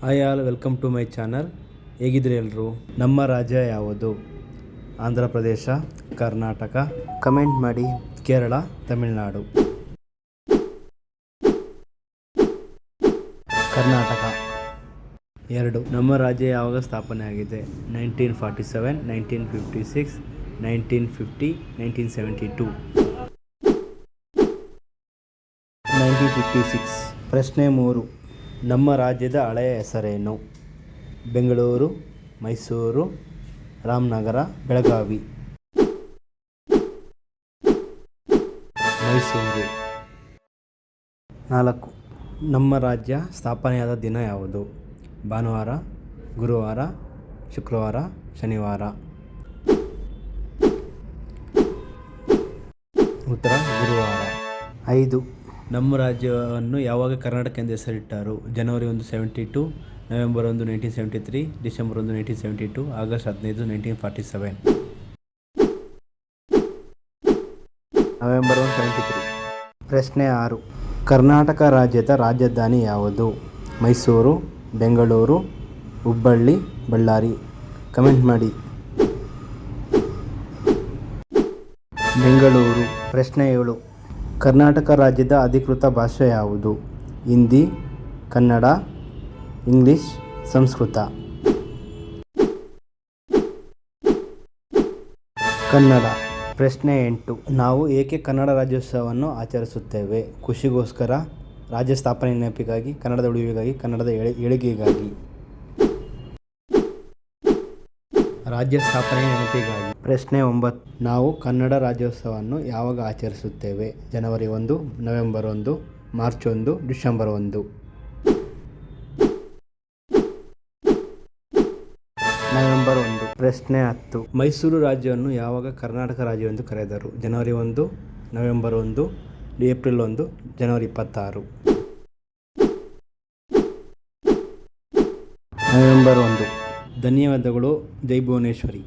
Hi all, welcome to my channel. ಹೇಗಿದ್ರೆ ಎಲ್ಲರೂ? ನಮ್ಮ ರಾಜ್ಯ ಯಾವುದು? ಆಂಧ್ರ ಪ್ರದೇಶ, ಕರ್ನಾಟಕ? ಕಮೆಂಟ್ ಮಾಡಿ. ಕೇರಳ, ತಮಿಳುನಾಡು? ಕರ್ನಾಟಕ. 2. ನಮ್ಮ ರಾಜ್ಯ ಯಾವಾಗ ಸ್ಥಾಪನೆ ಆಗಿದೆ? 1947, 1956, 1950, 1972. 1956. ಪ್ರಶ್ನೆ 3. ನಮ್ಮ ರಾಜ್ಯದ ಹಳೆಯ ಹೆಸರೇನು? ಬೆಂಗಳೂರು, ಮೈಸೂರು, ರಾಮನಗರ, ಬೆಳಗಾವಿ? ಮೈಸೂರು. 4. ನಮ್ಮ ರಾಜ್ಯ ಸ್ಥಾಪನೆಯಾದ ದಿನ ಯಾವುದು? ಭಾನುವಾರ, ಗುರುವಾರ, ಶುಕ್ರವಾರ, ಶನಿವಾರ? ಉತ್ತರ ಗುರುವಾರ. 5. ನಮ್ಮ ರಾಜ್ಯವನ್ನು ಯಾವಾಗ ಕರ್ನಾಟಕ ಎಂದು ಹೆಸರಿಟ್ಟರು? ಜನವರಿ 1, 1972, ನವೆಂಬರ್ 1, 1973, ಡಿಸೆಂಬರ್ 1, 1972, ಆಗಸ್ಟ್ 15, 1947? ನವೆಂಬರ್ 1, 1973. ಪ್ರಶ್ನೆ 6. ಕರ್ನಾಟಕ ರಾಜ್ಯದ ರಾಜಧಾನಿ ಯಾವುದು? ಮೈಸೂರು, ಬೆಂಗಳೂರು, ಹುಬ್ಬಳ್ಳಿ, ಬಳ್ಳಾರಿ? ಕಮೆಂಟ್ ಮಾಡಿ. ಬೆಂಗಳೂರು. ಪ್ರಶ್ನೆ 7. ಕರ್ನಾಟಕ ರಾಜ್ಯದ ಅಧಿಕೃತ ಭಾಷೆ ಯಾವುದು? ಹಿಂದಿ, ಕನ್ನಡ, ಇಂಗ್ಲಿಷ್, ಸಂಸ್ಕೃತ? ಕನ್ನಡ. ಪ್ರಶ್ನೆ 8. ನಾವು ಏಕೆ ಕನ್ನಡ ರಾಜ್ಯೋತ್ಸವವನ್ನು ಆಚರಿಸುತ್ತೇವೆ? ಖುಷಿಗೋಸ್ಕರ, ರಾಜ್ಯ ಸ್ಥಾಪನೆ ನೆನಪಿಗಾಗಿ, ಕನ್ನಡದ ಉಳಿವಿಗಾಗಿ, ಕನ್ನಡದ ಏಳಿಗೆಗಾಗಿ? ರಾಜ್ಯ ಸ್ಥಾಪನೆಯ ನೆನಪಿಗಾಗಿ. ಪ್ರಶ್ನೆ 9. ನಾವು ಕನ್ನಡ ರಾಜ್ಯೋತ್ಸವವನ್ನು ಯಾವಾಗ ಆಚರಿಸುತ್ತೇವೆ? ಜನವರಿ 1, ನವೆಂಬರ್ 1, ಮಾರ್ಚ್ 1, ಡಿಸೆಂಬರ್ 1? ನವೆಂಬರ್ 1. ಪ್ರಶ್ನೆ 10. ಮೈಸೂರು ರಾಜ್ಯವನ್ನು ಯಾವಾಗ ಕರ್ನಾಟಕ ರಾಜ್ಯವೆಂದು ಕರೆದರು? ಜನವರಿ 1, ನವೆಂಬರ್ 1, ಏಪ್ರಿಲ್ 1, ಜನವರಿ 26? ನವೆಂಬರ್ 1. ಧನ್ಯವಾದಗಳು. ಜೈ ಭುವನೇಶ್ವರಿ.